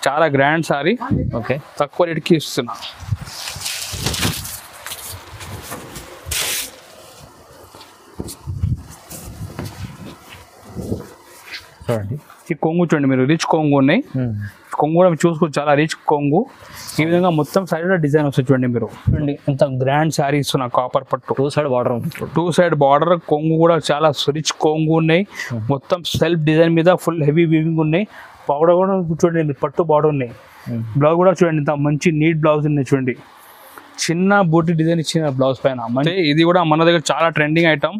చాలా grand sorry. Okay, తక్కువ రేట్కి ఇస్తున్నా. చూడండి ఈ కొంగు చూడండి మీరు, రిచ్ కొంగు ఉన్నాయి. కొంగు కూడా చూసుకోవచ్చు, చాలా రిచ్ కొంగు. ఈ విధంగా మొత్తం సైడ్ డిజైన్ వస్తుంది చూడండి మీరు. చూడండి ఇంత గ్రాండ్ శారీ ఇస్తున్నా, కాపర్ పట్టు, 2 సైడ్ బార్డర్ ఉంటుంది. 2 సైడ్ బార్డర్. కొంగు కూడా చాలా రిచ్ కొంగు ఉన్నాయి. మొత్తం సెల్ఫ్ డిజైన్ మీద ఫుల్ హెవీ వీవింగ్ ఉన్నాయి. పౌడర్ కూడా చూడండి, పట్టు బార్డర్ ఉన్నాయి. బ్లౌజ్ కూడా చూడండి ఇంత మంచి నీట్ బ్లౌజ్ ఉన్నాయి చూడండి. చిన్న బూటీ డిజైన్ ఇచ్చిన బ్లౌజ్ పైన. ఇది కూడా మన దగ్గర చాలా ట్రెండింగ్ ఐటమ్.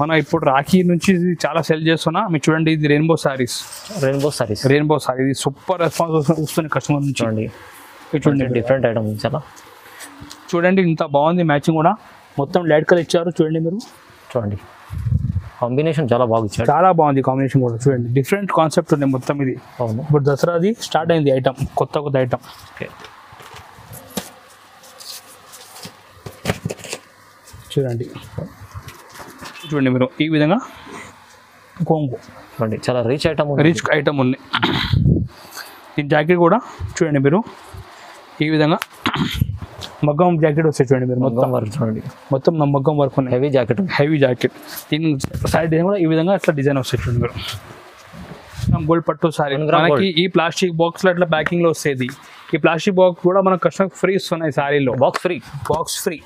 మనం ఇప్పుడు రాఖీ నుంచి చాలా సెల్ చేస్తున్నా. మీరు చూడండి, ఇది రెయిన్బో సారీస్. రెయిన్బో సారీ, ఇది సూపర్ రెస్పాన్స్ వస్తుంది కస్టమర్ నుంచి. చూడండి డిఫరెంట్ ఐటమ్ చాలా. చూడండి ఇంత బాగుంది మ్యాచింగ్ కూడా. మొత్తం లైట్ కలర్ ఇచ్చారు చూడండి మీరు. చూడండి కాంబినేషన్ చాలా బాగా ఇచ్చారు, చాలా బాగుంది కాంబినేషన్ కూడా. చూడండి డిఫరెంట్ కాన్సెప్ట్ ఉంది మొత్తం ఇది. అవును, ఇప్పుడు దసరాది స్టార్ట్ అయింది ఐటమ్, కొత్త ఐటమ్. ఓకే, చూడండి మీరు ఈ విధంగా కొంగు. చూడండి చాలా రిచ్ ఐటమ్ ఉంది. ఈ జాకెట్ కూడా చూడండి మీరు ఈ విధంగా మగ్గం జాకెట్ వస్తాయి చూడండి మీరు. మొత్తం వర్క్ చూడండి, మొత్తం మగ్గం వర్క్ ఉన్నాయి. Heavy jacket. దీని సైడ్ డిజైన్ కూడా ఈ విధంగా అట్లా డిజైన్ వస్తాయి చూడండి మీరు. గోల్డ్ పట్టు సారీ. మనకి ఈ ప్లాస్టిక్ బాక్స్ లో అట్లా ప్యాకింగ్ లో వస్తుంది. ఈ ప్లాస్టిక్ బాక్స్ కూడా మన కస్టమర్ ఫ్రీ ఇస్తున్నాయి సారీలో. Box free.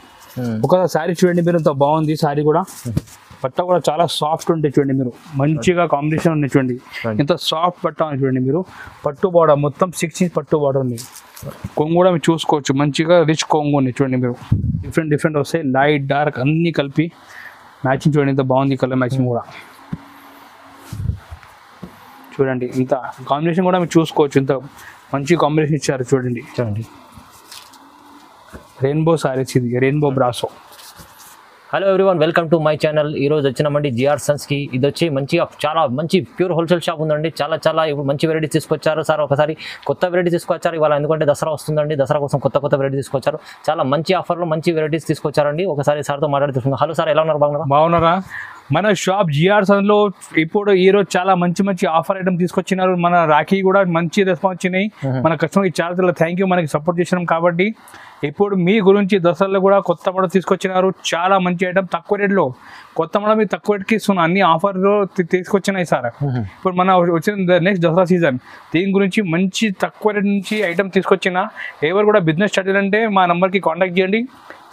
ఒక సారీ చూడండి మీరు, ఇంత బాగుంది సారీ కూడా. పట్ట కూడా చాలా సాఫ్ట్ ఉంటాయి చూడండి మీరు. మంచిగా కాంబినేషన్ ఉన్నాయి చూడండి. ఇంత సాఫ్ట్ పట్ట ఉంది చూడండి మీరు. పట్టు బార్డర్ మొత్తం 6 ఇంచ్ పట్టు బార్డర్ ఉంది. కొంగు కూడా మీరు చూసుకోవచ్చు, మంచిగా రిచ్ కొంగు ఉన్నాయి చూడండి మీరు. డిఫరెంట్ వస్తాయి, లైట్ డార్క్ అన్నీ కలిపి మ్యాచింగ్ చూడండి. ఇంత బాగుంది కలర్ మ్యాచింగ్ కూడా. చూడండి ఇంత కాంబినేషన్ కూడా మీరు చూసుకోవచ్చు, ఇంత మంచి కాంబినేషన్ ఇచ్చారు చూడండి. రెయిన్బో సారీస్, ఇది rainbow brasso. Hello everyone, welcome to my channel. ఈరోజు వచ్చినామండి జిఆర్ సన్స్కి. ఇది వచ్చి చాలా మంచి ప్యూర్ హోల్సేల్ షాప్ ఉందండి. చాలా ఇప్పుడు మంచి వెరైటీస్ తీసుకొచ్చారు సార్. ఒకసారి కొత్త వెరైటీ తీసుకొచ్చారు ఇవాళ, ఎందుకంటే దసరా వస్తుందండి. దసరా కోసం కొత్త వెరైటీ తీసుకొచ్చారు. చాలా మంచి ఆఫర్లో మంచి వెరైటీస్ తీసుకొచ్చారండి. ఒకసారి సార్తో మాట్లాడుతున్నాం. హలో సార్, ఎలా ఉన్నారు? బాగున్నారా? మన షాప్ జిఆర్ సన్లో ఇప్పుడు ఈరోజు చాలా మంచి ఆఫర్ ఐటమ్ తీసుకొచ్చినారు. మన రాఖీ కూడా మంచి రెస్పాన్స్ వచ్చినాయి. మన కస్టమర్కి చాలా థ్యాంక్ యూ, మనకి సపోర్ట్ చేసినాం కాబట్టి. ఇప్పుడు మీ గురించి దసరాలో కూడా కొత్త మోడల్ తీసుకొచ్చినారు. చాలా మంచి ఐటమ్ తక్కువ రేట్లో. కొత్త మోడల్ మీరు తక్కువ రేట్కి ఇస్తున్నాం. అన్ని ఆఫర్లో తీసుకొచ్చినాయి సార్. ఇప్పుడు మన వచ్చిన నెక్స్ట్ దసరా సీజన్, దీని గురించి మంచి తక్కువ రేట్ నుంచి ఐటమ్ తీసుకొచ్చిన. ఎవరు కూడా బిజినెస్ స్టార్ట్ చేయాలంటే మా నెంబర్కి కాంటాక్ట్ చేయండి.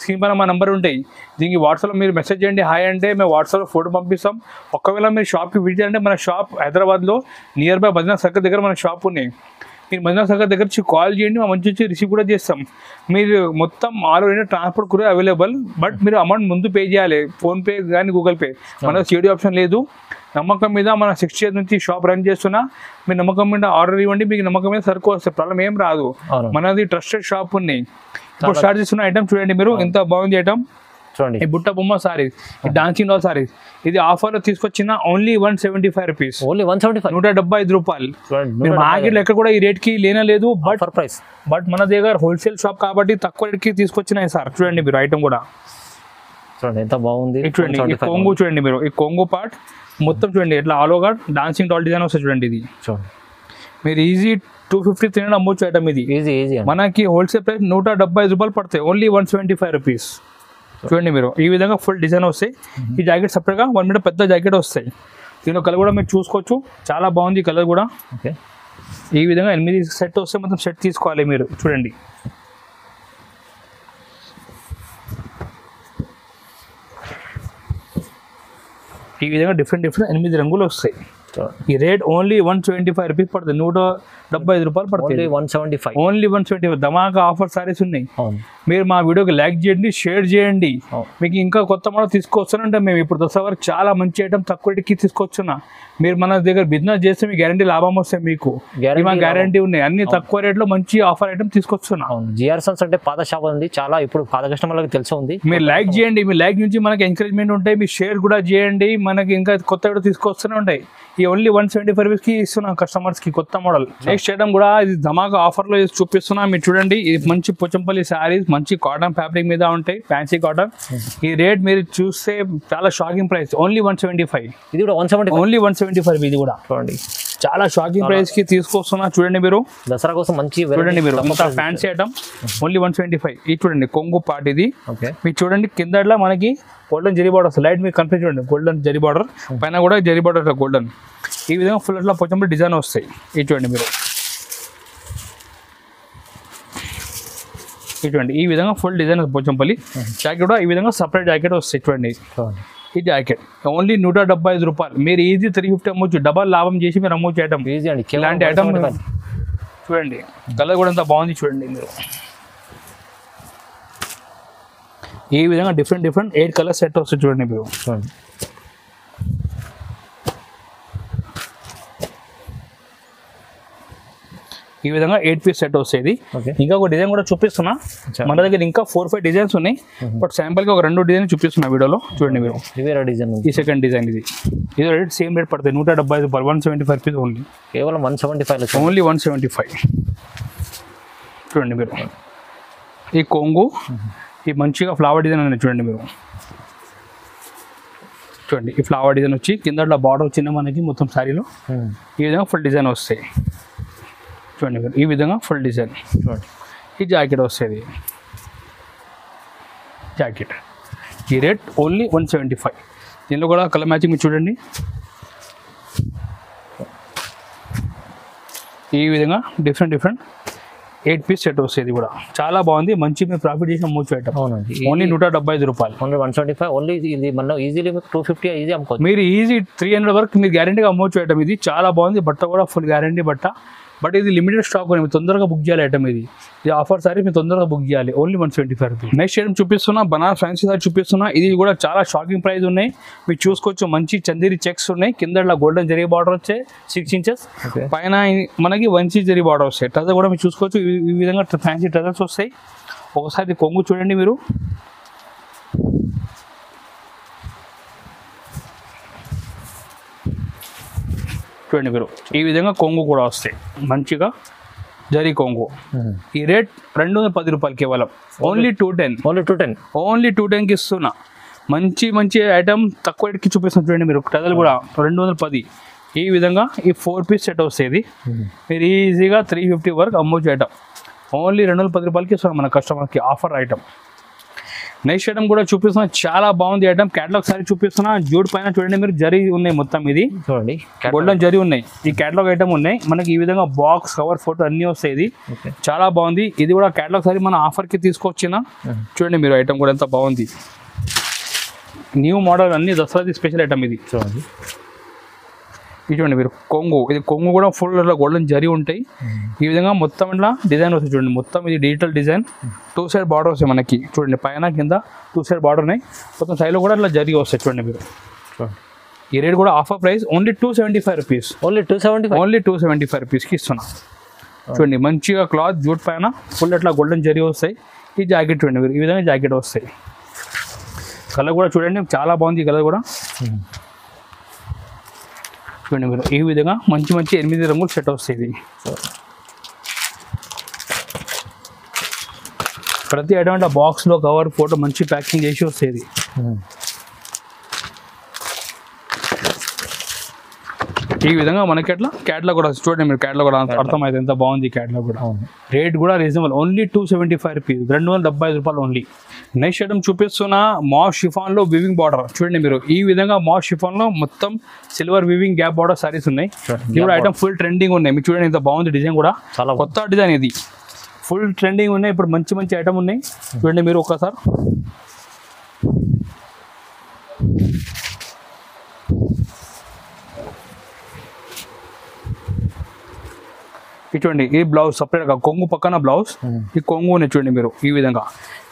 స్క్రీన్ పైన మా నెంబర్ ఉంటాయి. దీనికి వాట్సాప్లో మీరు మెసేజ్ చేయండి, హాయ్ అంటే మేము వాట్సాప్లో ఫోటో పంపిస్తాం. ఒకవేళ మీరు షాప్కి విజిట్ చేయాలంటే మన షాప్ హైదరాబాద్లో నియర్ బై బద్రీనాథ్ సర్కిల్ దగ్గర మన షాప్ ఉన్నాయి. మీరు బద్రీనాథ్ సర్కిల్ దగ్గర నుంచి కాల్ చేయండి, మా మంచి రిసీవ్ కూడా చేస్తాం. మీరు మొత్తం ఆల్ ఓవర్ ఇండియా ట్రాన్స్పోర్ట్ కూడా అవైలబుల్. బట్ మీరు అమౌంట్ ముందు పే చేయాలి, ఫోన్పే కానీ గూగుల్ పే. మనకు సిడి ఆప్షన్ లేదు. నమ్మకం మీద మన 6 years నుంచి షాప్ రన్ చేస్తున్నా. మీరు నమ్మకం మీద ఆర్డర్ ఇవ్వండి, మీకు నమ్మకం మీద సరుకు వస్తే ప్రాబ్లం ఏం రాదు. మనది ట్రస్టెడ్ షాప్ ఉన్నాయి. ఇప్పుడు స్టార్ట్ చేస్తున్న ఐటమ్ చూడండి మీరు, ఎంత బాగుంది ఐటమ్. చూడండి ఈ బుట్ట బొమ్మ సారీస్, ఈ డాన్సింగ్ డాల్ సారీస్, ఇది ఆఫర్లో తీసుకొచ్చిన ఓన్లీ 175 రూపీస్. ఓన్లీ 175, 175 రూపాయలు. మీరు మార్కెట్లో ఎక్కడ కూడా ఈ రేట్కి లేనలేదు. బట్ మన దగ్గర హోల్సేల్ షాప్ కాబట్టి తక్కువ రేట్కి తీసుకొచ్చినాయి సార్. చూడండి మీరు ఐటమ్ కూడా చూడండి ఎంత బాగుంది. చూడండి ఈ కొంగు చూడండి మీరు, ఈ కొంగు పార్ట్ మొత్తం చూడండి ఎట్లా all over dancing doll design వస్తుంది చూడండి. ఇది చూడండి మీరు ఈజీ 250, 300 అమ్మొచ్చు ఐటమ్. ఇది ఈజీ మనకి హోల్సేల్ ప్రైస్ 175 రూపాయలు పడతాయి. Only 175 rupees. చూడండి మీరు ఈ విధంగా ఫుల్ డిజైన్ వస్తాయి. ఈ జాకెట్ సపరేట్గా 1 మీటర్ పెద్ద జాకెట్ వస్తాయి. దీనిలో కలర్ కూడా మీరు చూసుకోవచ్చు, చాలా బాగుంది కలర్ కూడా. ఓకే, ఈ విధంగా 8 సెట్ వస్తే మొత్తం సెట్ తీసుకోవాలి మీరు. చూడండి ఈ విధంగా డిఫరెంట్ 8 రంగులు వస్తాయి. ఈ రేట్ ఓన్లీ 175 రూపీస్ పడుతుంది. 175 రూపాయలు పడుతుంది. ఓన్లీ 175. ధమాకా ఆఫర్ సారీస్ ఉన్నాయి. మీరు మా వీడియోకి లైక్ చేయండి, షేర్ చేయండి. మీకు ఇంకా కొత్త మోడల్ తీసుకొస్తానంటే మేము ఇప్పుడు దసరా వరకు చాలా మంచి ఐటమ్ తక్కువ రేటుకి తీసుకొచ్చున్నా. మీరు మన దగ్గర బిజినెస్ చేస్తే మీకు గ్యారంటీ లాభం వస్తాయి. మీకు గ్యారంటీ ఉన్నాయి. అన్ని తక్కువ రేట్లో మంచి ఆఫర్ ఐటమ్ తీసుకొస్తున్నా. జిఆర్ సన్స్ అంటే పాత షాప్ ఉంది, చాలా ఇప్పుడు పాత కస్టమర్లకు తెలిసి ఉంది. మీరు లైక్ చేయండి, మీ లైక్ నుంచి మనకి ఎంకరేజ్మెంట్ ఉంటాయి. మీరు షేర్ కూడా చేయండి, మనకి ఇంకా కొత్త వీడియో తీసుకొస్తూనే ఉంటాయి. ఈ ఓన్లీ 175 రూపీస్కి ఇస్తున్నాం కస్టమర్స్కి కొత్త మోడల్. నెక్స్ట్ ఐటమ్ కూడా ఇది ధమాకా ఆఫర్లో చూపిస్తున్నా. మీరు చూడండి, ఇది మంచి పోచంపల్లి శారీస్, మంచి కాటన్ ఫ్యాబ్రిక్ మీద ఉంటాయి, ఫ్యాన్సీ కాటన్. ఈ రేట్ మీరు చూస్తే చాలా షాకింగ్ ప్రైస్. ఓన్లీ 175. ఇది కూడా 175, ఓన్లీ 175. ఇది కూడా చూడండి చాలా షాకింగ్ ప్రైస్ కి తీసుకొస్తున్నా చూడండి మీరు. దసరా కోసం మంచి చూడండి మీరు ఇంత ఫ్యాన్సీ ఐటమ్ ఓన్లీ 175. ఇది చూడండి కొంగు పార్ట్ ఇది. మీరు చూడండి కింద మనకి గోల్డెన్ జరీ బార్డర్ లైట్ మీకు కనిపి చూడండి గోల్డెన్ జరీ బార్డర్ పైన కూడా జరీ బార్డర్ గోల్డెన్. ఈ విధంగా ఫుల్ అట్లా పోచంపల్లి డిజైన్ వస్తాయి. ఇది చూడండి మీరు ఇటువంటి ఈ విధంగా ఫుల్ డిజైన్ పోచంపల్లి. జాకెట్ కూడా ఈ విధంగా సపరేట్ జాకెట్ వస్తాయి చూడండి. ఈ జాకెట్ ఓన్లీ 175 రూపాయలు. మీరు ఈజీ 350 అమ్మొచ్చు. డబల్ లాభం చేసి మీరు అమ్మొచ్చు ఐటమ్. ఈజీ అండి. ఇలాంటి ఐటమ్ చూడండి కలర్ కూడా ఎంత బాగుంది చూడండి. మీరు ఈ విధంగా డిఫరెంట్ 8 కలర్ సెట్ వస్తుంది చూడండి మీరు. ఈ విధంగా 8 పీస్ సెట్ వస్తుంది. ఇంకా ఒక డిజైన్ కూడా చూపిస్తున్నా. మన దగ్గర ఇంకా 4-5 డిజైన్స్ ఉన్నాయి. బట్ శాంపుల్ గా ఒక 2 డిజైన్ చూపిస్తున్నా వీడియోలో చూడండి మీరు. ఈ సెకండ్ డిజైన్ ఇది రేట్ సేమ్ రేట్ పడుతుంది 175 రూపాయలు. 175 రూపీస్ ఓన్లీ. కేవలం 175 ఓన్లీ 175 చూడండి మీరు. ఈ కొంగు ఈ మంచిగా ఫ్లవర్ డిజైన్ అనేది చూడండి మీరు. చూడండి ఈ ఫ్లవర్ డిజైన్ వచ్చి కింద బార్డర్ వచ్చింది మనకి మొత్తం శారీలో. ఈ విధంగా ఫుల్ డిజైన్ వస్తాయి చూడండి మీరు. ఈ విధంగా ఫుల్ డిజైన్ చూడండి. ఈ జాకెట్ వస్తుంది. జాకెట్ ఈ రేట్ ఓన్లీ 175. దీనిలో కూడా కలర్ మ్యాచింగ్ మీరు చూడండి. ఈ విధంగా డిఫరెంట్ 8 పీస్ సెట్ వస్తుంది. కూడా చాలా బాగుంది. మంచి మీరు ప్రాఫిట్ చేసిన అమ్మొచ్చు ఐటమ్. అవునండి. ఓన్లీ 175 రూపాయలు. Only 175 only. ఇది మన ఈజీలీ 250 ఈజీ అమ్ముకోవచ్చు. మీరు ఈజీ 300 వరకు మీరు గ్యారెంటీగా అమ్మొచ్చు ఐటమ్. ఇది చాలా బాగుంది. బట్ట కూడా ఫుల్ గ్యారెంటీ బట్ట. బట్ ఇది లిమిటెడ్ స్టాక్ ఉంది. మీరు తొందరగా బుక్ చేయాలి ఐటమ్. ఇది ఆఫర్ సారీ మీరు తొందరగా బుక్ చేయాలి. Only 175 rupees. నెక్స్ట్ ఐటమ్ చూపిస్తున్నా బనారస్ ఫ్యాన్సీ సారీ చూపిస్తున్నా. ఇది కూడా చాలా షాకింగ్ ప్రైస్ ఉన్నాయి. మీరు చూసుకోవచ్చు. మంచి చందేరి చెక్స్ ఉన్నాయి. కింద గోల్డెన్ జరీ బార్డర్ వచ్చాయి 6 ఇంచెస్. పైన మనకి 1 ఇంచ్ జరీ బార్డర్ వస్తాయి. ట్రజర్ కూడా మీరు చూసుకోవచ్చు. ఈ విధంగా ఫ్యాన్సీ ట్రజర్స్ వస్తాయి. ఒకసారి కొంగు చూడండి మీరు. చూడండి మీరు. ఈ విధంగా కొంగు కూడా వస్తాయి మంచిగా జరీ కొంగు. ఈ రేట్ 210 రూపాయలు కేవలం. ఓన్లీ 210కి ఇస్తున్నా. మంచి ఐటమ్ తక్కువ రేట్కి చూపిస్తున్నా చూడండి మీరు. టజల్ కూడా 210. ఈ విధంగా ఈ 4 పీస్ సెట్ వస్తుంది. మీరు ఈజీగా 350 వరకు అమ్మొచ్చు ఐటమ్. ఓన్లీ 210 రూపాయలకి ఇస్తున్నాం మన కస్టమర్కి ఆఫర్ ఐటమ్. నెక్స్ట్ ఐటమ్ కూడా చూపిస్తున్నా. చాలా బాగుంది ఐటమ్. క్యాటలాగ్ సారీ చూపిస్తున్నా. జూడ్ పైన చూడండి మీరు జరీ ఉన్నాయి మొత్తం. ఇది చూడండి గోల్డెన్ జరీ ఉన్నాయి. ఈ క్యాటలాగ్ ఐటమ్ ఉన్నాయి మనకి. ఈ విధంగా బాక్స్ కవర్ ఫోటో అన్ని వస్తాయి. ఇది చాలా బాగుంది. ఇది కూడా క్యాటలాగ్ సారీ మన ఆఫర్కి తీసుకొచ్చిన చూడండి మీరు. ఐటమ్ కూడా ఎంత బాగుంది. న్యూ మోడల్ అన్ని దసరాది స్పెషల్ ఐటమ్ ఇది చూడండి. ఇది చూడండి మీరు కొంగు. ఇది కొంగు కూడా ఫుల్ గోల్డెన్ జరీ ఉంటాయి. ఈ విధంగా మొత్తం ఇట్లా డిజైన్ వస్తుంది చూడండి. మొత్తం ఇది డిజిటల్ డిజైన్. 2 సైడ్ బార్డర్ వస్తాయి మనకి చూడండి. పైన కింద 2 సైడ్ బార్డర్ ఉన్నాయి. మొత్తం సైడ్లో కూడా ఇట్లా జరీ వస్తాయి చూడండి మీరు. ఈ రేట్ కూడా offer price only 275 rupees. Only 275 రూపీస్కి ఇస్తున్నా. చూడండి మంచిగా క్లాత్ జూట్ పైన ఫుల్ అట్లా గోల్డెన్ జరీ వస్తాయి. ఈ జాకెట్ చూడండి మీరు. ఈ విధంగా జాకెట్ వస్తాయి. కలర్ కూడా చూడండి చాలా బాగుంది. ఈ కలర్ కూడా చూడండి మీరు. ఈ విధంగా మంచి 8 రంగులు సెట్ వస్తాయి. ప్రతి ఐటమ్ బాక్స్లో కవర్ ఫోటో మంచి ప్యాకింగ్ చేసి వస్తుంది. ఈ విధంగా మనకి ఎట్లా క్యాటలాగ్ కూడా చూడండి మీరు. క్యాటలాగ్ కూడా అర్థమైంది ఎంత బాగుంది. క్యాటలాగ్ కూడా రేట్ కూడా రీజనబుల్. Only 275 rupees. 275 రూపాయలు ఓన్లీ. నెక్స్ట్ ఐటమ్ చూపిస్తున్నా. మాస్ షిఫాన్ లో వివింగ్ బార్డర్ చూడండి మీరు. ఈ విధంగా మాస్ షిఫాన్ లో మొత్తం silver weaving gap border saris ఉన్నాయి. ఇది కూడా ఐటమ్ ఫుల్ ట్రెండింగ్ ఉన్నాయి. మీరు చూడండి ఎంత బాగుంది. డిజైన్ కూడా చాలా కొత్త డిజైన్. ఇది ఫుల్ ట్రెండింగ్ ఉన్నాయి. ఇప్పుడు మంచి ఐటమ్ ఉన్నాయి చూడండి మీరు. ఒకసారి చూడండి. ఈ బ్లౌజ్ సపరేట్గా కొంగు పక్కన బ్లౌజ్. ఈ కొంగు చూడండి మీరు. ఈ విధంగా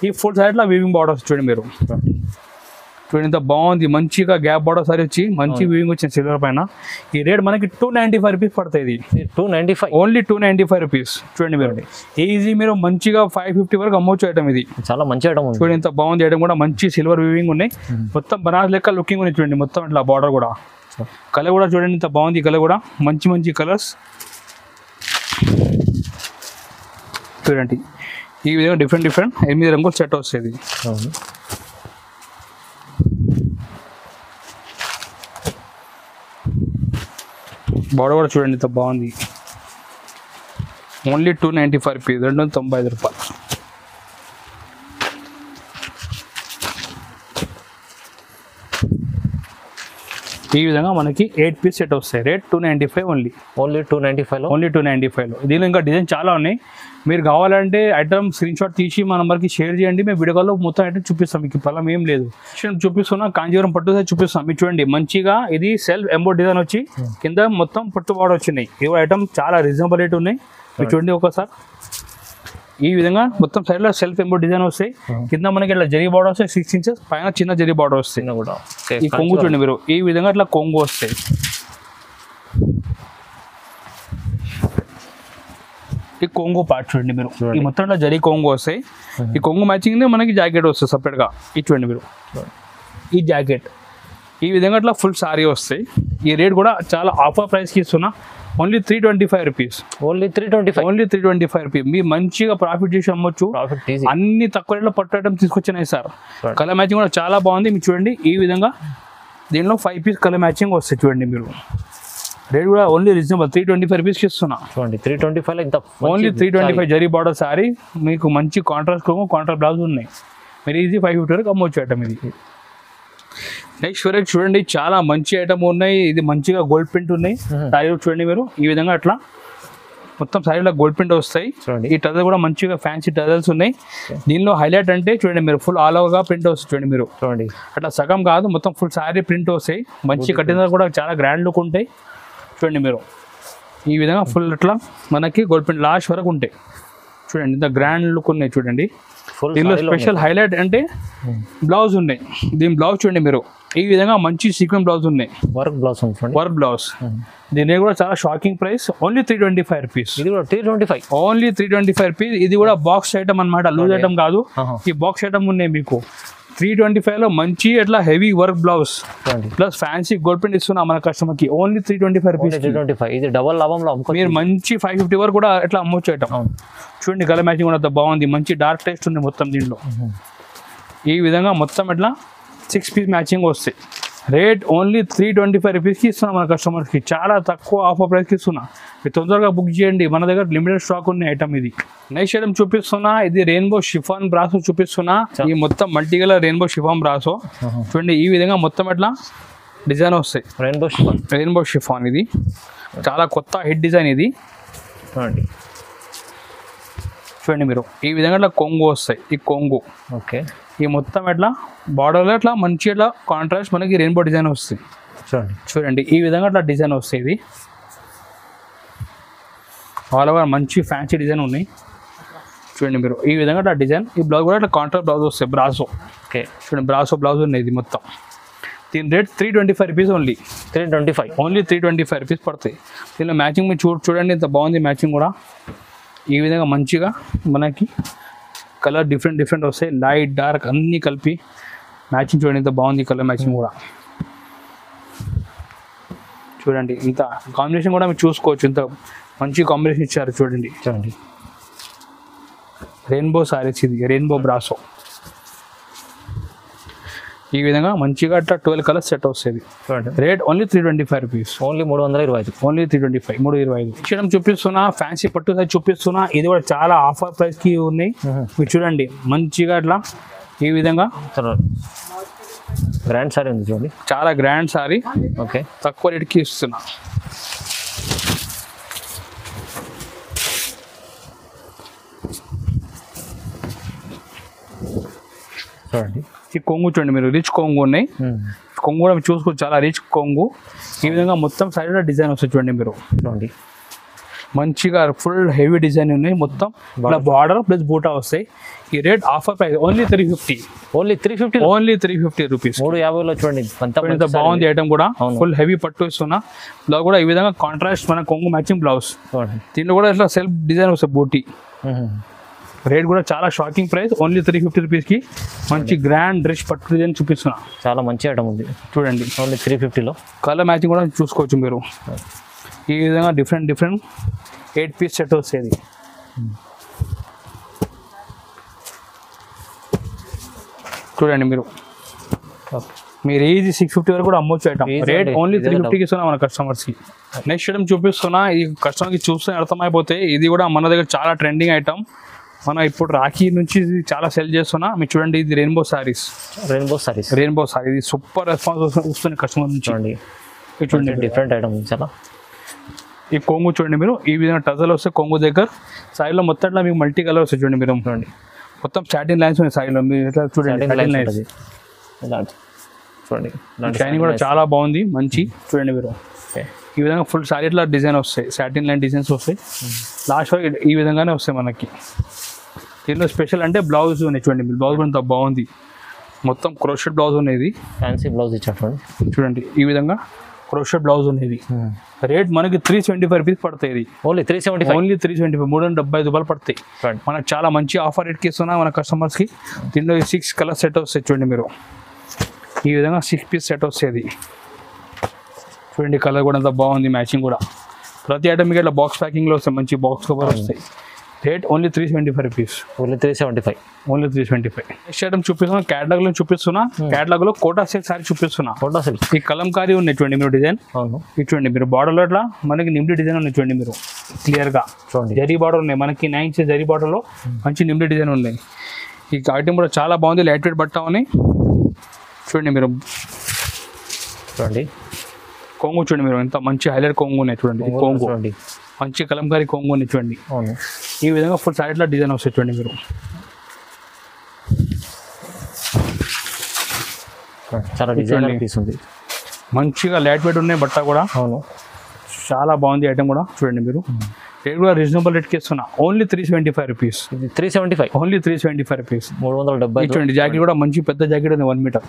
ఈ ఫుల్ సైడ్లో వీవింగ్ బార్డర్స్ చూడండి మీరు. చూడండి ఎంత బాగుంది. మంచిగా గ్యాప్ బార్డర్ సారీ వచ్చి మంచి వీవింగ్ వచ్చింది సిల్వర్ పైన. ఈ రేట్ మనకి 295 రూపీస్ పడుతుంది. 295 ఓన్లీ 295 రూపీస్. చూడండి మీరు. ఈజీ మీరు మంచిగా 550 వరకు అమ్మొచ్చు ఐటమ్. ఇది చాలా మంచి ఐటమ్. చూడండి ఎంత బాగుంది ఐటమ్ కూడా. మంచి సిల్వర్ వీవింగ్ ఉన్నాయి. మొత్తం బనారస్ లెక్క లుకింగ్ ఉన్నాయి చూడండి. మొత్తం ఇట్లా బార్డర్ కూడా. కలర్ కూడా చూడండి ఎంత బాగుంది. కలర్ కూడా మంచి కలర్స్ చూడండి. ఈ విధంగా డిఫరెంట్ 8 రంగులు సెట్ వస్తుంది. బార్డర్ కూడా చూడండి ఇంత బాగుంది. ఓన్లీ 295 రూపీస్, 295 రూపాయలు. ఈ విధంగా మనకి 8 పీస్ సెట్ వస్తాయి. Rate 295 only. ఓన్లీ 295లో. ఓన్లీ 295లో. దీనిలో ఇంకా డిజైన్ చాలా ఉన్నాయి. మీరు కావాలంటే ఐటమ్ స్క్రీన్ షాట్ తీసి మా నెంబర్కి షేర్ చేయండి. మేము వీడియో కాల్లో మొత్తం ఐటమ్ చూపిస్తాం. మీకు పొలం ఏం లేదు, చూపిస్తున్నా. కాంజీవరం పట్టు సైజ్ చూపిస్తాం. మీరు చూడండి మంచిగా ఇది సెల్ఫ్ ఎంబోర్డ్ డిజైన్ వచ్చి కింద మొత్తం పట్టు బార్డర్ వచ్చినాయి. ఇవి ఐటమ్ చాలా రీజనబుల్ రేట్ ఉన్నాయి. మీరు చూడండి ఒకసారి. ఈ విధంగా మొత్తం సైడ్లో సెల్ఫ్ ఎంబోర్డ్ డిజైన్ వస్తాయి. కింద మనకి ఇట్లా జరీ బార్డర్ వస్తాయి 6 ఇంచెస్, పైన చిన్న జరీ బార్డర్ వస్తాయి. ఈ కొంగు చూడండి మీరు, ఈ విధంగా ఇట్లా కొంగు వస్తాయి. ఈ కొంగు పార్ట్ చూడండి మీరు, ఈ మొత్తం ఇట్లా జరీ కొంగు వస్తాయి. ఈ కొంగు మ్యాచింగ్ మనకి జాకెట్ వస్తుంది సపరేట్గా. ఇది చూడండి మీరు, ఈ జాకెట్ ఈ విధంగా ఇట్లా ఫుల్ సారీ వస్తాయి. ఈ రేట్ కూడా చాలా ఆఫర్ ప్రైస్కి ఇస్తున్నా. Only 325 rupees. Only 325. Only 325 rupees. మీరు మంచిగా ప్రాఫిట్ చేసి అమ్మొచ్చు. అన్ని తక్కువ రేట్లో పట్టు ఐటమ్ తీసుకొచ్చినాయి సార్. కలర్ మ్యాచింగ్ కూడా చాలా బాగుంది. మీరు చూడండి ఈ విధంగా దీనిలో 5 పీస్ కలర్ మ్యాచింగ్ వస్తాయి. చూడండి మీరు, రేట్ కూడా ఓన్లీ రీజనబుల్ 325 రూపీస్కి ఇస్తున్నా. చూడండి 325 ఇంత ఓన్లీ 325 జరీ బార్డర్ సారీ. మీకు మంచి కాంట్రాస్ట్ బ్లౌజ్ ఉన్నాయి. మీరు ఈజీ 550 వరకు అమ్మొచ్చు ఐటమ్ ఇది. నెక్స్ట్ వెరైటీ చూడండి, చాలా మంచి ఐటమ్ ఉన్నాయి. ఇది మంచిగా గోల్డ్ ప్రింట్ ఉన్నాయి. సారీ చూడండి మీరు, ఈ విధంగా అట్లా మొత్తం సారీలో గోల్డ్ ప్రింట్ వస్తాయి. ఈ టజల్ కూడా మంచిగా ఫ్యాన్సీ టజల్స్ ఉన్నాయి. దీనిలో హైలైట్ అంటే చూడండి మీరు, ఫుల్ ఆల్ ఓవర్గా ప్రింట్ వస్తుంది. చూడండి మీరు, చూడండి అట్లా సగం కాదు, మొత్తం ఫుల్ సారీ ప్రింట్ వస్తాయి. మంచి కట్టిన కూడా చాలా గ్రాండ్ లుక్ ఉంటాయి. చూడండి మీరు, ఈ విధంగా ఫుల్ అట్లా మనకి గోల్డ్ ప్రింట్ లాస్ట్ వరకు ఉంటాయి. చూడండి ఇంత గ్రాండ్ లుక్ ఉన్నాయి. చూడండి దీనిలో స్పెషల్ హైలైట్ అంటే బ్లౌజ్ ఉన్నాయి. దీని బ్లౌజ్ చూడండి మీరు, ఈ విధంగా మంచి సీక్వెన్స్ బ్లౌజ్ ఉన్నాయి. Work blouse. దీని కూడా చాలా షాకింగ్ ప్రైస్. Only 325 rupees. ఇది కూడా 325. Only 325 rupees. ఇది కూడా బాక్స్ ఐటమ్ అనమాట, లూజ్ ఐటమ్ కాదు. ఈ బాక్స్ ఐటమ్ ఉన్నాయి మీకు. 325లో మంచి అట్లా heavy work blouse plus fancy gold print ఇస్తున్నా మన కస్టమర్ కి. Only 325 rupees. 325. ఇది డబల్ లాభంలో మీరు మంచి 550 వరకు కూడా ఎట్లా అమ్మొచ్చు ఐటమ్. చూడండి కలర్ మ్యాచింగ్ కూడా బాగుంది. మంచి డార్క్ టెక్స్ట్ ఉంది మొత్తం దీంట్లో. ఈ విధంగా మొత్తం ఇట్లా 6 పీస్ మ్యాచింగ్ వస్తాయి. రేట్ ఓన్లీ 325 రూపీస్కి ఇస్తున్నా మన కస్టమర్స్కి. చాలా తక్కువ ఆఫర్ ప్రైస్కి ఇస్తున్నా. మీరు తొందరగా బుక్ చేయండి, మన దగ్గర లిమిటెడ్ స్టాక్ ఉన్న ఐటమ్ ఇది. నెక్స్ట్ ఐటమ్ చూపిస్తున్నా, ఇది రెయిన్బో షిఫాన్ బ్రాసో చూపిస్తున్నా. ఈ మొత్తం multi colour rainbow chiffon brasso చూడండి. ఈ విధంగా మొత్తం ఇట్లా డిజైన్ వస్తాయి. రెయిన్బో షిఫాన్ ఇది చాలా కొత్త హిట్ డిజైన్ ఇది. చూడండి మీరు, ఈ విధంగా ఇట్లా కొంగు వస్తాయి. ఈ కొంగు ఓకే. ఈ మొత్తం ఎట్లా బార్డర్లో ఇట్లా మంచి ఇట్లా కాంట్రాస్ట్ మనకి రెయిన్బో డిజైన్ వస్తుంది. చూడండి ఈ విధంగా ఇట్లా డిజైన్ వస్తాయి. ఇది ఆల్ ఓవర్ మంచి ఫ్యాన్సీ డిజైన్ ఉన్నాయి. చూడండి మీరు, ఈ విధంగా ఇట్లా డిజైన్. ఈ బ్లౌజ్ కూడా ఇట్లా కాంట్రాస్ట్ బ్లౌజ్ వస్తాయి. బ్రాసో. ఓకే. చూడండి బ్రాసో బ్లౌజ్ ఉన్నాయి ఇది మొత్తం. దీని rate 325 rupees. Only 325. Only 325 rupees పడతాయి. దీనిలో మ్యాచింగ్ మీరు చూడండి ఇంత బాగుంది మ్యాచింగ్ కూడా. ఈ విధంగా మంచిగా మనకి కలర్ డిఫరెంట్ వస్తాయి. లైట్ డార్క్ అన్నీ కలిపి మ్యాచింగ్ చూడండి ఇంత బాగుంది కలర్ మ్యాచింగ్ కూడా. చూడండి ఇంత కాంబినేషన్ కూడా మీరు చూసుకోవచ్చు. ఇంత మంచి కాంబినేషన్ ఇచ్చారు చూడండి. రెయిన్బో సారీస్ ఇది, రెయిన్బో బ్రాసో. ఈ విధంగా మంచిగా అట్లా 12 కలర్స్ సెట్ వస్తుంది. Rate only 325 rupees. Only 325. Only 325. 325 ఇచ్చడం చూపిస్తున్నా. ఫ్యాన్సీ పట్టు సైజ్ చూపిస్తున్నా. ఇది కూడా చాలా ఆఫర్ ప్రైస్కి ఉన్నాయి. మీరు చూడండి మంచిగా అట్లా ఈ విధంగా గ్రాండ్ సారీ ఉంది చూడండి. చాలా గ్రాండ్ సారీ. ఓకే. తక్కువ రేట్కి ఇస్తున్నా. చూడండి ఈ కొంగు చూడండి మీరు, రిచ్ కొంగు ఉన్నాయి. కొంగు కూడా మీరు చూసుకోవచ్చు, చాలా రిచ్ కొంగు. ఈ విధంగా మొత్తం సైడ్లో డిజైన్ వస్తుంది చూడండి మీరు. చూడండి మంచిగా ఫుల్ హెవీ డిజైన్ ఉన్నాయి. మొత్తం ఇలా బార్డర్ ప్లస్ బూటా వస్తాయి. ఈ rate offer price only 350. Only 350. Only 350 rupees. 350లో చూడండి ఎంత బాగుంది ఐటమ్ కూడా. ఫుల్ హెవీ పట్టు ఇస్తున్నా. బ్లౌజ్ కూడా ఈ విధంగా కాంట్రాస్ట్ మన కొంగు మ్యాచింగ్ బ్లౌజ్. దీంట్లో కూడా ఇట్లా సెల్ఫ్ డిజైన్ వస్తాయి బూటీ. రేట్ కూడా చాలా షాకింగ్ ప్రైస్. ఓన్లీ 350 రూపీస్కి మంచి గ్రాండ్ డ్రెస్ పట్టు డిజైన్ చూపిస్తున్నా. చాలా మంచి ఐటమ్ ఉంది చూడండి. ఓన్లీ 350లో కలర్ మ్యాచింగ్ కూడా చూసుకోవచ్చు మీరు. ఈ విధంగా డిఫరెంట్ 8 పీస్ సెట్ వస్తుంది. చూడండి మీరు. మీరు ఈజీ 650 వరకు కూడా అమ్మొచ్చు ఐటమ్. Easy రేట్ అండి. ఓన్లీ ఇదే 350కి ఇస్తున్నా మన కస్టమర్స్ కి. నెక్స్ట్ ఐటమ్ చూపిస్తున్నా, ఇది కస్టమర్ కి చూస్తే అర్థమైపోతే ఇది కూడా మన దగ్గర చాలా ట్రెండింగ్ ఐటమ్. మనం ఇప్పుడు రాఖీ నుంచి ఇది చాలా సెల్ చేస్తున్నా. మీరు చూడండి, ఇది rainbow saris. Rainbow saris, rainbow sorry, ఇది సూపర్ రెస్పాన్స్ వస్తుంది కస్టమర్ నుంచి. చూడండి ఇది చూడండి, డిఫరెంట్ ఐటమ్ చాలా. ఈ కొంగు చూడండి మీరు, ఈ విధంగా టజల్ వస్తే కొంగు దగ్గర సారీలో మొత్తంలో మీకు మల్టీ కలర్ వస్తాయి. చూడండి మీరు, చూడండి మొత్తం సాటిన్ లైన్స్ ఉన్నాయి సారీలో. మీరు ఎట్లా చూడండి, సాటిన్ లైన్స్ ఇలాంటి చూడండి, షైనింగ్ కూడా చాలా బాగుంది, మంచి. చూడండి మీరు, ఓకే. ఈ విధంగా ఫుల్ సారీ ఇట్లా డిజైన్ వస్తాయి, సాటిన్ లైన్ డిజైన్స్ వస్తాయి. లాస్ట్ వరకు ఈ విధంగానే వస్తాయి మనకి. దీనిలో స్పెషల్ అంటే బ్లౌజ్ ఉన్నాయి. చూడండి మీరు, బ్లౌజ్ కూడా ఎంత బాగుంది, మొత్తం క్రోషెట్ బ్లౌజ్ ఉన్నది. ఫ్యాన్సీ బ్లౌజ్ ఇచ్చారు చూడండి, ఈ విధంగా క్రోషెట్ బ్లౌజ్ ఉన్నది. రేట్ మనకి 375 రూపీస్ పడతాయి. ఇది ఓన్లీ 375, ఓన్లీ 375, 375 రూపాయలు పడతాయి. మనకు చాలా మంచి ఆఫర్ రేట్కి ఇస్తున్నా మన కస్టమర్స్కి. దీనిలో 6 కలర్ సెట్ వస్తాయి. చూడండి మీరు, ఈ విధంగా 6 పీస్ సెట్ వస్తుంది. చూడండి, కలర్ కూడా ఎంత బాగుంది, మ్యాచింగ్ కూడా. ప్రతి ఐటమ్ మీకు ఇట్లా బాక్స్ ప్యాకింగ్లో వస్తాయి, మంచి బాక్స్ కవర్ వస్తాయి. Rate only 375 rupees. Only 375, only 325. Next item చూపిస్తున్నా, క్యాటలాగ్లో చూపిస్తున్నా. క్యాటలాగ్లో కోటా సిల్క్ సారీ చూపిస్తున్నా. ఫోటో సిల్క్, ఈ కలంకారీ ఉన్నాయి చూడండి మీరు డిజైన్. అవును, ఇది చూడండి మీరు, బార్డర్లో ఇట్లా మనకి నిమ్డి డిజైన్ ఉన్నాయి. చూడండి మీరు క్లియర్గా, చూడండి జరీ బార్డర్ ఉన్నాయి మనకి, 9 ఇంచెస్ జరీ బార్డర్లో మంచి నిమ్డి డిజైన్ ఉన్నాయి. ఈ ఐటమ్ కూడా చాలా బాగుంది, లైట్ వెయిట్ బట్ట ఉన్నాయి. చూడండి మీరు, చూడండి కొంగు చూడండి మీరు, ఎంత మంచి హైలైట్ కొంగు ఉన్నాయి. చూడండి ఈ కొంగు, చూడండి మంచి కలంకారీ కొంగు ఉన్నాయి. చూడండి అవును, ఈ విధంగా ఫుల్ సైడ్లో డిజైన్ వస్తాయి. చూడండి మీరు, చాలా డిజైన్ పీస్ ఉంది, మంచిగా లైట్ వెయిట్ ఉన్నాయి బట్ట కూడా. అవును, చాలా బాగుంది ఐటమ్ కూడా. చూడండి మీరు, రేట్ కూడా రీజనబుల్ రేట్కి ఇస్తున్నా. Only 375 rupees. ఇది 375, ఓన్లీ 375 రూపీస్. 370. చూడండి, జాకెట్ కూడా మంచి పెద్ద జాకెట్ ఉంది, 1 మీటర్.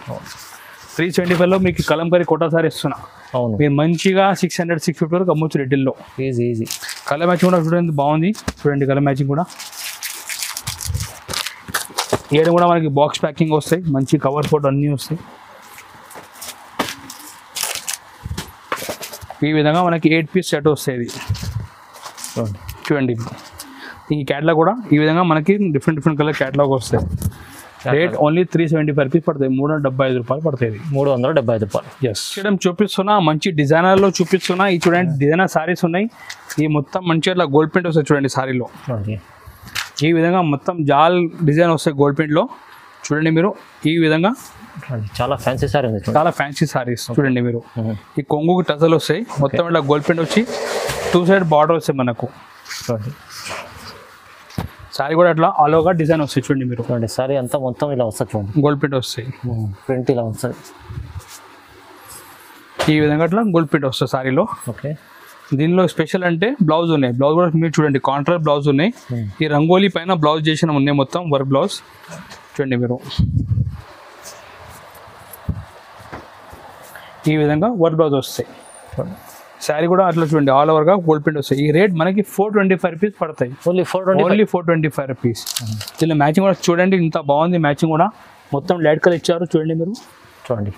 375లో మీకు కలంకారీ కోటా సారీ ఇస్తున్నా. అవును, మీరు మంచిగా 600, 650 వరకు అమ్మొచ్చు రెడ్డిల్లో. Easy easy. కలర్ మ్యాచింగ్ కూడా చూడండి బాగుంది. చూడండి కలర్ మ్యాచింగ్ కూడా. ఏడు కూడా మనకి బాక్స్ ప్యాకింగ్ వస్తాయి, మంచి కవర్ ఫోటో అన్నీ వస్తాయి. ఈ విధంగా మనకి 8 పీస్ సెట్ వస్తాయి. చూడండి, ఈ క్యాటలాగ్ కూడా ఈ విధంగా మనకి డిఫరెంట్ కలర్ క్యాటలాగ్ వస్తాయి. రేట్ ఓన్లీ 375 రూపీస్ పడతాయి, 375 రూపాయలు పడతాయి. 375 రూపాయలు. ఎస్, చూడడం చూపిస్తున్నా, మంచి డిజైనర్లో చూపిస్తున్నా. ఈ చూడండి డిజైనర్ సారీస్ ఉన్నాయి. ఈ మొత్తం మంచి అట్లా గోల్డ్ ప్రింట్ వస్తాయి. చూడండి సారీలో ఈ విధంగా మొత్తం జాల్ డిజైన్ వస్తాయి గోల్డ్ ప్రింట్లో. చూడండి మీరు, ఈ విధంగా చాలా ఫ్యాన్సీ సారీ ఉంది, చాలా ఫ్యాన్సీ సారీస్. చూడండి మీరు, ఈ కొంగుకి టజల్ వస్తాయి, మొత్తం ఇట్లా గోల్డ్ ప్రింట్ వచ్చి 2 సైడ్ బార్డర్ వస్తాయి మనకు. చూడండి సారీ కూడా అట్లా ఆల్ ఓవర్ డిజైన్ వస్తాయి. చూడండి మీరు, చూడండి సారీ అంతా మొత్తం ఇలా వస్తుంది. చూడండి గోల్డ్ ప్రింట్ వస్తాయి, ప్రింట్ ఇలా వస్తుంది. ఈ విధంగా అట్లా గోల్డ్ ప్రింట్ వస్తుంది సారీలో. ఓకే, దీనిలో స్పెషల్ అంటే బ్లౌజ్ ఉన్నాయి. బ్లౌజ్ కూడా మీరు చూడండి, కాంట్రాస్ట్ బ్లౌజ్ ఉన్నాయి. ఈ రంగోలీ పైన బ్లౌజ్ చేసిన ఉన్నాయి, మొత్తం వర్క్ బ్లౌజ్. చూడండి మీరు, ఈ విధంగా వర్క్ బ్లౌజ్ వస్తాయి. శారీ కూడా అట్లా చూడండి ఆల్ ఓవర్గా గోల్డ్ ప్రింట్ వస్తాయి. ఈ రేట్ మనకి 425 రూపీస్ పడతాయి. Only 425 rupees. దీనిలో మ్యాచింగ్ కూడా చూడండి, ఇంత బాగుంది మ్యాచింగ్ కూడా. మొత్తం లైట్ కలర్ ఇచ్చారు. చూడండి మీరు, చూడండి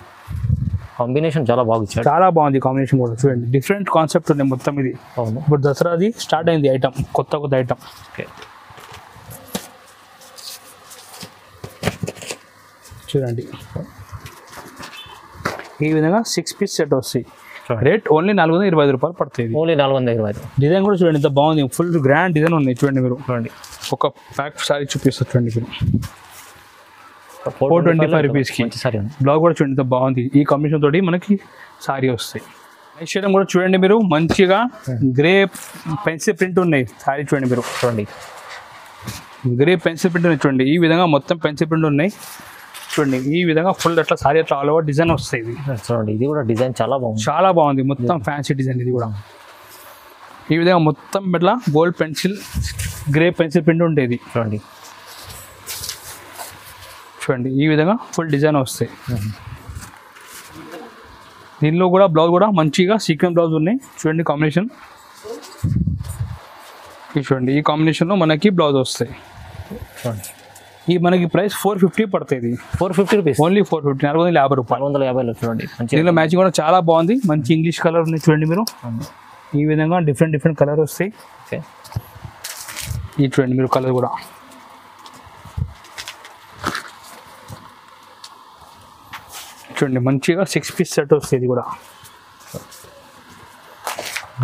కాంబినేషన్ చాలా బాగా ఇచ్చారు, చాలా బాగుంది కాంబినేషన్ కూడా. చూడండి డిఫరెంట్ కాన్సెప్ట్ ఉంది మొత్తం ఇది. అవును, ఇప్పుడు దసరాది స్టార్ట్ అయింది ఐటమ్, కొత్త ఐటమ్. ఓకే, చూడండి ఈ విధంగా 6 పీస్ సెట్ వస్తాయి. రేట్ ఓన్లీ 425 రూపాయలు పడుతుంది. ఓన్లీ 425. డిజైన్ కూడా చూడండి ఎంత బాగుంది, ఫుల్ గ్రాండ్ డిజైన్ ఉంది. చూడండి మీరు, చూడండి ఒక ప్యాక్ సారీ చూపిస్తారు. చూడండి మీరు, 425 రూపీస్కి సారీ. బ్లౌజ్ కూడా చూడండి ఎంత బాగుంది. ఈ కాంబినేషన్ తోటి మనకి సారీ వస్తాయి. నెక్స్ట్ ఐటమ్ కూడా చూడండి మీరు, మంచిగా గ్రే పెన్సిల్ ప్రింట్ ఉన్నాయి సారీ. చూడండి మీరు, చూడండి గ్రే పెన్సిల్ ప్రింట్ ఉన్నాయి. చూడండి ఈ విధంగా మొత్తం పెన్సిల్ ప్రింట్ ఉన్నాయి. చూడండి ఈ విధంగా ఫుల్ అట్లా సారీ అట్లా ఆల్ ఓవర్ డిజైన్ వస్తాయి. ఇది చూడండి, ఇది కూడా డిజైన్ చాలా బాగుంది, చాలా బాగుంది. మొత్తం ఫ్యాన్సీ డిజైన్ ఇది కూడా. ఈ విధంగా మొత్తం ఇట్లా gold pencil, grey pencil print ఉండేది. చూడండి చూడండి ఈ విధంగా ఫుల్ డిజైన్ వస్తాయి. దీనిలో కూడా బ్లౌజ్ కూడా మంచిగా సీక్వెన్స్ బ్లౌజ్ ఉన్నాయి. చూడండి కాంబినేషన్, చూడండి ఈ కాంబినేషన్లో మనకి బ్లౌజ్ వస్తాయి. చూడండి ఈ మనకి ప్రైస్ 450 పడుతుంది. 450 రూపీస్. ఓన్లీ 450, 450 రూపాయలు. 450. చూడండి దీనిలో మ్యాచింగ్ కూడా చాలా బాగుంది, మంచి ఇంగ్లీష్ కలర్ ఉంది. చూడండి మీరు, ఈ విధంగా డిఫరెంట్ కలర్ వస్తాయి. ఓకే, ఈ చూడండి మీరు కలర్ కూడా. చూడండి మంచిగా 6 పీస్ సెట్ వస్తుంది ఇది కూడా.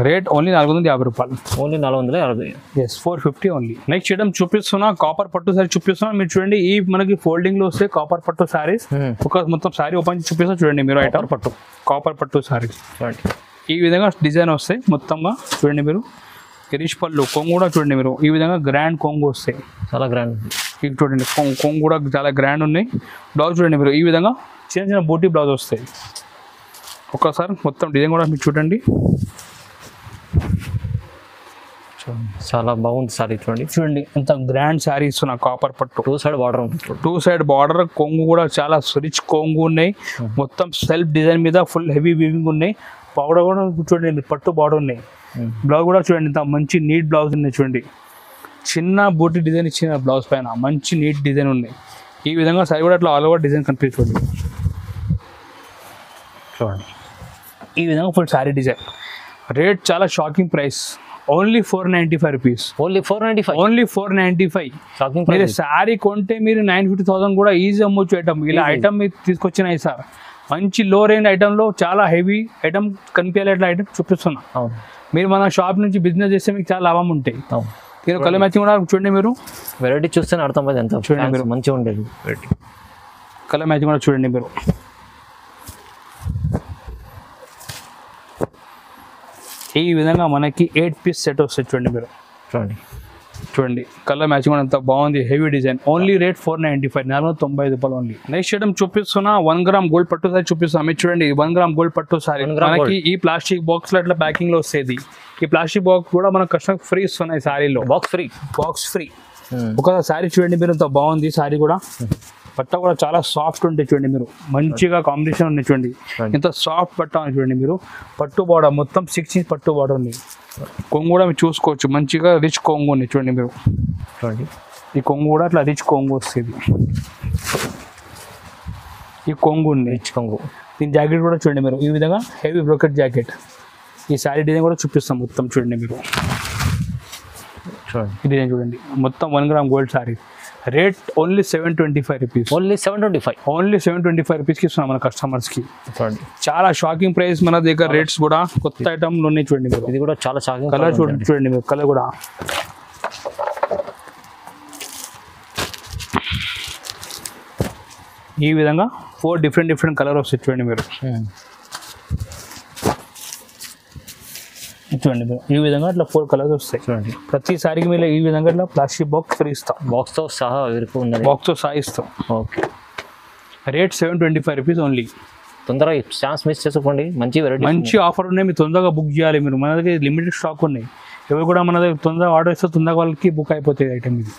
రేట్ ఓన్లీ 450 రూపాయలు. ఓన్లీ 450. Yes 450 only. నెక్స్ట్ చేయడం చూపిస్తున్నా కాపర్ పట్టు సారీ చూపిస్తున్నా. మీరు చూడండి ఈ మనకి ఫోల్డింగ్ లో వస్తే కాపర్ పట్టు సారీస్. ఒక మొత్తం సారీ ఓపెన్ చేసి చూపిస్తా చూడండి మీరు. ఐటమ్ పట్టు కాపర్ పట్టు సారీస్ ఈ విధంగా డిజైన్ వస్తాయి మొత్తంగా. చూడండి మీరు రిచ్ పళ్ళు, కొంగు కూడా చూడండి మీరు ఈ విధంగా గ్రాండ్ కొంగు వస్తాయి. చాలా గ్రాండ్. ఇది చూడండి కొంగు కూడా చాలా గ్రాండ్ ఉన్నాయి. బ్లౌజ్ చూడండి మీరు ఈ విధంగా చిన్న చిన్న బూటీ బ్లౌజ్ వస్తాయి. ఒక్కసారి మొత్తం డిజైన్ కూడా మీరు చూడండి. చాలా బాగుంది సారీ. చూడండి ఎంత గ్రాండ్ శారీ ఇస్తున్నా కాపర్ పట్టు. 2 సైడ్ బార్డర్ ఉంటుంది. 2 సైడ్ బార్డర్, కొంగు కూడా చాలా రిచ్ కొంగు ఉన్నాయి. మొత్తం సెల్ఫ్ డిజైన్ మీద ఫుల్ హెవీ వీవింగ్ ఉన్నాయి. పౌడర్ కూడా చూడండి పట్టు బార్డర్ ఉన్నాయి. బ్లౌజ్ కూడా చూడండి ఇంత మంచి నీట్ బ్లౌజ్ ఉన్నాయి. చూడండి చిన్న బూటీ డిజైన్ ఇచ్చిన బ్లౌజ్ పైన మంచి నీట్ డిజైన్ ఉన్నాయి. ఈ విధంగా సారీ కూడా అట్లా ఆల్ ఓవర్ డిజైన్ కనిపిస్తుంది. చూడండి ఈ విధంగా ఫుల్ శారీ డిజైన్. రేట్ చాలా shocking price. Only 495 rupees. Only 495. Only 495. Shocking మీరు ప్రైస్. శారీ కొంటే మీరు 950,000 కూడా ఈజీ అమ్మొచ్చు. ఐటమ్ ఇలా ఐటమ్ మీరు తీసుకొచ్చినాయి సార్. మంచి లో రేంజ్ ఐటమ్లో చాలా హెవీ ఐటమ్ కనిపించేలా ఐటమ్ చూపిస్తున్నా. అవును. మీరు మన షాప్ నుంచి బిజినెస్ చేస్తే మీకు చాలా లాభం ఉంటాయి. అవును. మీరు కలర్ మ్యాచింగ్ కూడా చూడండి మీరు. వెరైటీ చూస్తేనే అర్థమైంది ఎంత చూడండి మీరు. మంచిగా ఉండేది వెరైటీ. కలర్ మ్యాచింగ్ కూడా చూడండి మీరు. ఈ విధంగా మనకి 8 పీస్ సెట్ వస్తుంది. చూడండి మీరు. చూడండి కలర్ మ్యాచింగ్ కూడా ఎంత బాగుంది. Heavy design. ఓన్లీ రేట్ 495, 495 రూపాయలు ఓన్లీ. నెక్స్ట్ ఐటమ్ చూపిస్తున్నా 1 గ్రామ్ గోల్డ్ పట్టు సారీ చూపిస్తాం. మీరు చూడండి 1 గ్రామ్ గోల్డ్ పట్టు సారీ మనకి ఈ ప్లాస్టిక్ బాక్స్ లో అట్లా ప్యాకింగ్ లో వస్తుంది. ఈ ప్లాస్టిక్ బాక్స్ కూడా మన కస్టమర్ ఫ్రీ ఇస్తున్నాయి సారీలో. Box free. ఒక సారీ చూడండి మీరు ఎంత బాగుంది సారీ కూడా. పట్ట కూడా చాలా సాఫ్ట్ ఉంటాయి. చూడండి మీరు మంచిగా కాంబినేషన్ ఉన్నాయి. చూడండి ఎంత సాఫ్ట్ పట్ట ఉంది. చూడండి మీరు పట్టు బార్డర్ మొత్తం 6 ఇంచ్ పట్టు బార్డర్ ఉంది. కొంగు కూడా మీరు చూసుకోవచ్చు మంచిగా రిచ్ కొంగు ఉంది. చూడండి మీరు. ఈ కొంగు కూడా అట్లా రిచ్ కొంగు వస్తుంది. ఈ కొంగు ఉంది రిచ్ కొంగు. దీని జాకెట్ కూడా చూడండి మీరు ఈ విధంగా హెవీ బ్రోకెట్ జాకెట్. ఈ శారీ డిజైన్ కూడా చూపిస్తాం మొత్తం. చూడండి మీరు ఈ డిజైన్ చూడండి మొత్తం 1 gram gold sari. Rate only 725 rupees. Only 725. Only 725 రూపీస్కి ఇస్తున్నాం మన కస్టమర్స్కి. చాలా షాకింగ్ ప్రైస్ మన దగ్గర. రేట్స్ కూడా కొత్త ఐటమ్లు ఉన్నాయి. చూడండి మీరు. ఇది కూడా చాలా షాకింగ్. కలర్ చూడండి మీరు. కలర్ కూడా ఈ విధంగా 4 డిఫరెంట్ కలర్ వస్తాయి. చూడండి మీరు. చూడండి మీరు ఈ విధంగా ఇట్లా 4 కలర్స్ వస్తాయి. చూడండి ప్రతి సారికి మీరు ఈ విధంగా ఇట్లా ప్లాస్టిక్ బాక్స్ ఫ్రీ ఇస్తాం. బాక్స్తో సహా ఇస్తాం. ఓకే. Rate 725 rupees only. తొందరగా ఛాన్స్ మిస్ చేసుకోండి. మంచి ఆఫర్ ఉన్నాయి. మీరు తొందరగా బుక్ చేయాలి. మీరు మన దగ్గర లిమిటెడ్ స్టాక్ ఉన్నాయి. ఎవరు కూడా మన దగ్గర తొందరగా ఆర్డర్ ఇస్తే తొందరగా వాళ్ళకి బుక్ అయిపోతాయి ఐటమ్ ఇది.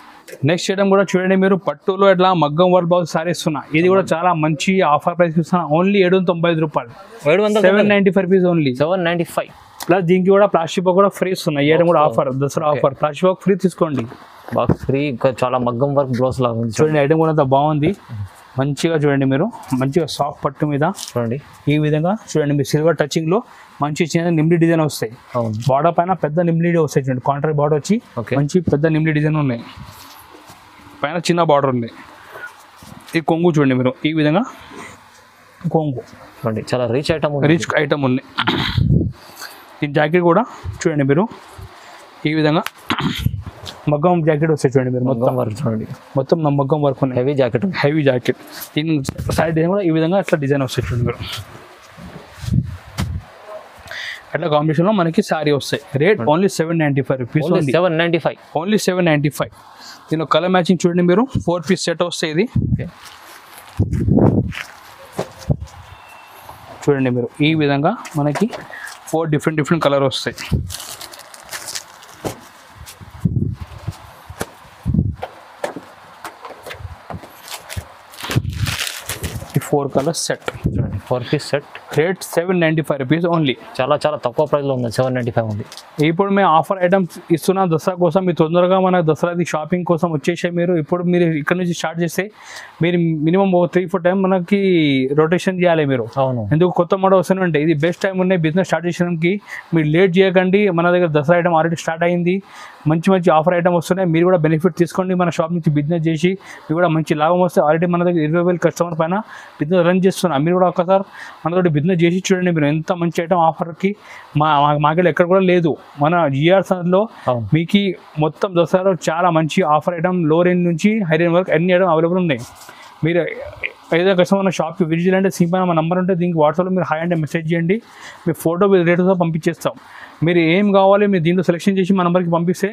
నెక్స్ట్ ఐటమ్ కూడా చూడండి మీరు పట్టులో ఇట్లా మగ్గం వర్క్ బ్లౌజ్ సారీ ఇస్తున్నా. ఇది కూడా చాలా మంచి ఆఫర్ ప్రైస్ ఇస్తున్నా. ఓన్లీ 795 రూపాయలు. 795 రూపీస్ ఓన్లీ. 795 ప్లస్ దీనికి కూడా ప్లాస్టిక్ బాక్స్ కూడా ఫ్రీ ఇస్తున్నాయి. ఐటమ్ కూడా offer, Dasara offer. Plastic box free తీసుకోండి. Box free. చాలా మగ్గం వర్క్ బ్లౌజ్ లాగా ఉంది. చూడండి ఐటమ్ కూడా అంత బాగుంది. మంచిగా చూడండి మీరు మంచిగా సాఫ్ట్ పట్టు మీద చూడండి ఈ విధంగా చూడండి. మీరు సిల్వర్ టచింగ్ లో మంచి చిన్న నిమ్లీ డిజైన్ వస్తాయి. బార్డర్ పైన పెద్ద నిమ్లీ వస్తాయి. చూడండి కాంట్రాక్ట్ బార్డర్ వచ్చి మంచి పెద్ద నిమ్లీ డిజైన్ ఉన్నాయి. పైన చిన్న బార్డర్ ఉంది. ఈ కొంగు చూడండి మీరు ఈ విధంగా కొంగు చూడండి చాలా రిచ్ ఐటమ్ ఉంది. ఈ జాకెట్ కూడా చూడండి మీరు ఈ విధంగా మగ్గం జాకెట్ వస్తాయి. చూడండి మీరు మొత్తం వర్క్ చూడండి. మొత్తం మగ్గం వర్క్ ఉన్నాయి. Heavy jacket. దీని సైడ్ డిజైన్ కూడా ఈ విధంగా అట్లా డిజైన్ వస్తాయి. చూడండి మీరు అట్లా కాంబినేషన్లో మనకి శారీ వస్తాయి. Rate only 795 rupees. ఓన్లీ 795. దీని కలర్ మ్యాచింగ్ చూడండి మీరు. 4 పీస్ సెట్ వస్తాయి ఇది. చూడండి మీరు ఈ విధంగా మనకి 4 డిఫరెంట్ కలర్ వస్తాయి. ఈ 4 colours set. 4 piece set. Rate 795 rupees only. చాలా చాలా తక్కువ ప్రైస్లో ఉంది, 795 ఉంది. ఇప్పుడు మేము ఆఫర్ ఐటమ్స్ ఇస్తున్నాం దసరా కోసం. మీరు తొందరగా మన దసరాది షాపింగ్ కోసం వచ్చేసే మీరు ఇప్పుడు మీరు ఇక్కడ నుంచి స్టార్ట్ చేస్తే మీరు మినిమం 3-4 టైం మనకి రొటేషన్ చేయాలి మీరు. అవును, ఎందుకు కొత్త మోడల్ వస్తుందంటే ఇది బెస్ట్ టైం ఉన్నాయి బిజినెస్ స్టార్ట్ చేయడానికి. మీరు లేట్ చేయకండి. మన దగ్గర దసరా ఐటమ్ ఆల్రెడీ స్టార్ట్ అయింది. మంచి మంచి ఆఫర్ ఐటమ్ వస్తున్నాయి. మీరు కూడా బెనిఫిట్ తీసుకోండి. మన షాప్ నుంచి బిజినెస్ చేసి మీరు కూడా మంచి లాభం వస్తే ఆల్రెడీ మన దగ్గర 20,000 కస్టమర్ పైన బిజినెస్ రన్ చేస్తున్నాం. మీరు కూడా ఒకసారి మనతోటి బిజినెస్ చేసి చూడండి. మీరు ఎంత మంచి ఐటమ్ ఆఫర్కి మాకెళ్ళి ఎక్కడ కూడా లేదు. మన జిఆర్ సన్స్లో మీకు మొత్తం దసరాలో చాలా మంచి ఆఫర్ ఐటమ్ లో రేంజ్ నుంచి హై రేంజ్ వరకు అన్ని ఐటమ్ అవైలబుల్ ఉన్నాయి. మీరు ఏదైనా కస్టమర్ షాప్కి విజిట్ చేయాలంటే సింపుల్ మా నెంబర్ ఉంటే దీనికి వాట్సాప్లో మీరు హాయ్ అంటే మెసేజ్ చేయండి. మీ ఫోటో రేటుతో పంపించేస్తాం. మీరు ఏం కావాలి మీరు దీంట్లో సెలెక్షన్ చేసి మా నెంబర్కి పంపిస్తే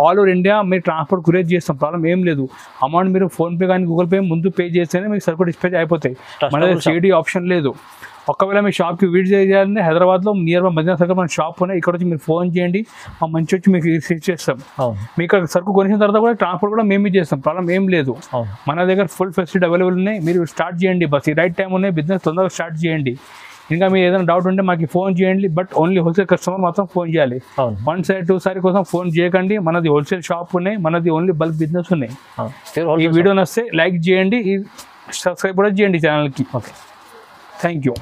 ఆల్ ఓవర్ ఇండియా మీరు ట్రాన్స్పోర్ట్ కురేజ్ చేస్తాం. ప్రాబ్లం ఏం లేదు. అమౌంట్ మీరు ఫోన్పే కానీ గూగుల్ పే ముందు పే చేస్తేనే మీకు సరుకు డిస్పాచ్ అయిపోతాయి. మన దగ్గర సిడి ఆప్షన్ లేదు. ఒకవేళ మీ షాప్కి విజిట్ చేయాలంటే హైదరాబాద్లో నియర్ బై మదీనా సర్కిల్ మన షాప్ ఉన్నాయి. ఇక్కడ వచ్చి మీరు ఫోన్ చేయండి, మా మంచి వచ్చి మీకు రిసీవ్ చేస్తాం. మీకు ఇక్కడ సరుకు కొనిసిన తర్వాత కూడా ట్రాన్స్పోర్ట్ కూడా మేమే చేస్తాం. ప్రాబ్లం ఏం లేదు. మన దగ్గర ఫుల్ ఫెసిలిటీ అవైలబుల్ ఉన్నాయి. మీరు స్టార్ట్ చేయండి. బస్ ఈ రైట్ టైం ఉన్నాయి. బిజినెస్ తొందరగా స్టార్ట్ చేయండి. ఇంకా మీరు ఏదైనా డౌట్ ఉంటే మాకు ఫోన్ చేయండి. బట్ ఓన్లీ హోల్సేల్ కస్టమర్ మాత్రం ఫోన్ చేయాలి. 1 సారి 2 సారి కోసం ఫోన్ చేయకండి. మనది హోల్సేల్ షాప్ ఉన్నాయి. మనది ఓన్లీ బల్క్ బిజినెస్ ఉన్నాయి. ఈ వీడియో నచ్చితే లైక్ చేయండి, సబ్స్క్రైబ్ కూడా చేయండి ఛానల్కి. Okay, thank you.